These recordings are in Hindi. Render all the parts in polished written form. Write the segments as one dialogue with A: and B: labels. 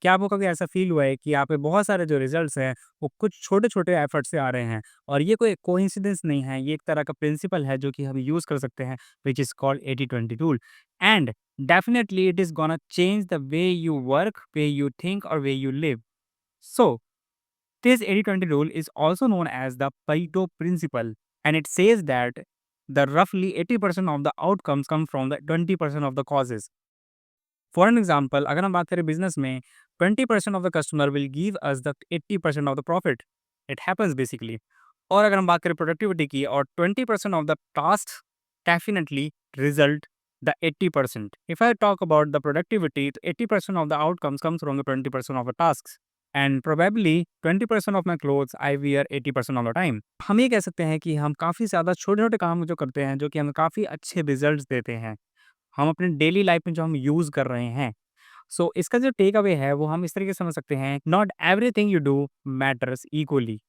A: क्या आपको कभी ऐसा फ़ील हुआ है कि यहाँ पे बहुत सारे जो रिज़ल्ट्स हैं, वो कुछ छोटे-छोटे एफ़र्ट से आ रहे हैं और ये कोई कोइंसिडेंस नहीं है, ये एक तरह का प्रिंसिपल है जो कि हम यूज़ कर सकते हैं, which is called 80-20 rule and definitely it is gonna change the way you work, way you think और वे you live. So, this 80-20 rule is also known as the Pareto principle, and it says that the roughly 80% of the outcomes come from the 20% of the causes. For an example, अगर हम बात करें बिजनेस में 20% of the customer will give us the 80% of the profit. It happens basically. और अगर हम बात करें प्रोडक्टिविटी की और 20% of the tasks definitely result the 80%. If I talk about the productivity, 80% of the outcomes comes from the 20% of the tasks. And probably 20% of my clothes I wear 80% of the time. हम ये कह सकते हैं कि हम काफ़ी ज़्यादा छोटे-छोटे काम जो करते हैं, जो कि हमें काफ़ी अच्छे रिजल्ट्स देते हैं। हम अपने डेली लाइफ में जो हम यूज़ कर रहे हैं। सो इसका जो टेक अवे है वो हम इस तरीके से समझ सकते हैं, not everything you do matters equally.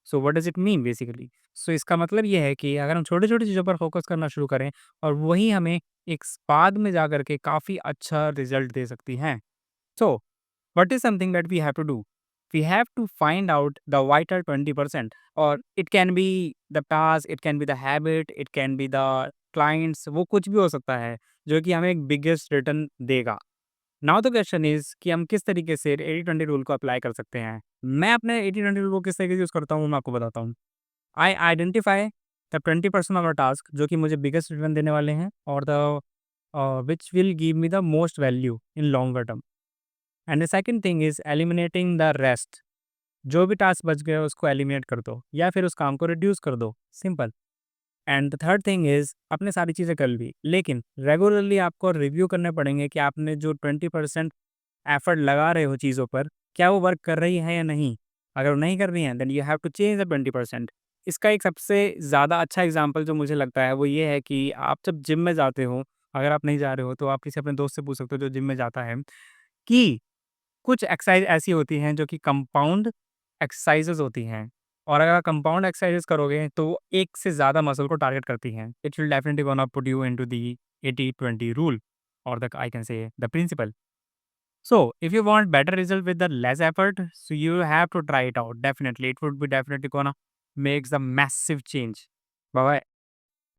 A: So what does it mean basically? So इसका मतलब ये है कि अगर हम छोटी-छोटी चीज़ों पर फ़ोकस करना शुरू करें और वही हमें एक बाद में जाकर के काफ़ी अच्छा रिज़ल्ट दे सकती हैं। So what is something that we have to do? We have to find out the vital 20% और it can be the task, it can be the habit, it can be the clients, वो कुछ भी हो सकता है, जो कि हमें एक बिगेस्ट रिटर्न देगा। नाउ द क्वेश्चन इज़ कि हम किस तरीके से 80-20 रूल को अप्लाई कर सकते हैं। मैं अपने 80-20 रूल को किस तरीके से यूज़ करता हूँ, मैं आपको बताता हूँ। आई identify the 20% of the task जो कि मुझे बिगेस्ट रिटर्न देने वाले हैं और the which will give me the most value in longer term. And the second thing is eliminating the rest. जो भी टास्क बच गए उसको एलिमिनेट कर दो या फिर उस काम को रिड्यूस कर दो, simple. And the third thing is आपने सारी चीज़ें कर ली, लेकिन रेगुलरली आपको रिव्यू करने पड़ेंगे कि आपने जो 20% एफर्ट लगा रहे हो चीज़ों पर, क्या वो वर्क कर रही है या नहीं? अगर वो नहीं कर रही हैं, then you have to change the 20%। इसका एक सबसे ज़्यादा अच्छा एग्ज़ाम्पल जो मुझे लगता है, वो ये है कि आप जब जिम में जाते हो, अगर आप नहीं जा रहे हो, तो आप किसी अपने दोस्त से पूछ सकते हो जो जिम में जाता है, कि कुछ एक्सरसाइज़ ऐसी होती हैं जो कि कंपाउंड एक्सरसाइज़ेज़ होती हैं और अगर आप कंपाउंड एक्सरसाइज़ेज़ करोगे तो वो एक से ज़्यादा मसल को टारगेट करती हैं। It will definitely gonna put you into the 80-20 rule और the I can say the principle. So, if you want better result with the less effort, so you have to try it out. Definitely, it would be definitely gonna makes a massive change. Bye bye.